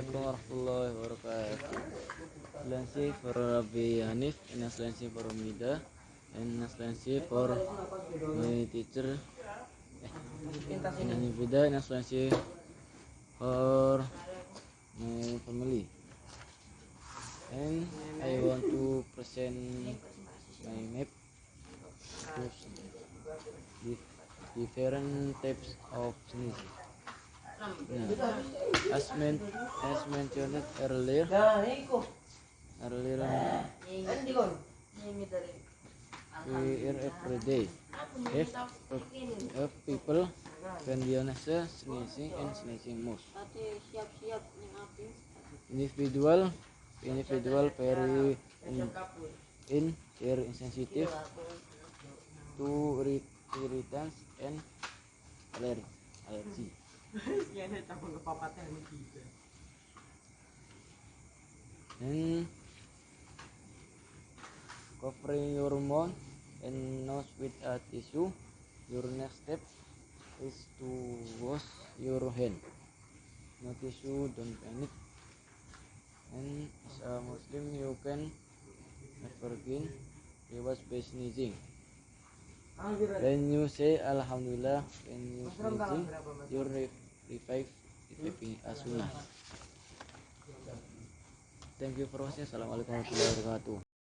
Assalamualaikum warahmatullahi wabarakatuh. Lansi for Rabbi Hanif, and Lansi for Mida, and Lansi for my teacher. And Vida, and Lansi for my family. And I want to present my map to different types of sneezing. As mentioned earlier, we hear every day if people can be honest, sneezing and sneezing most. Individual very insensitive to irritants and allergy. And covering your mouth and nose with a tissue. Your next step is to wash your hand. No tissue, don't panic. And as a Muslim, you can never begin rewash by sneezing. When you say Alhamdulillah when you sneezing, you reviving a sunnah. Thank you for watching. Assalamualaikum warahmatullahi wabarakatuh.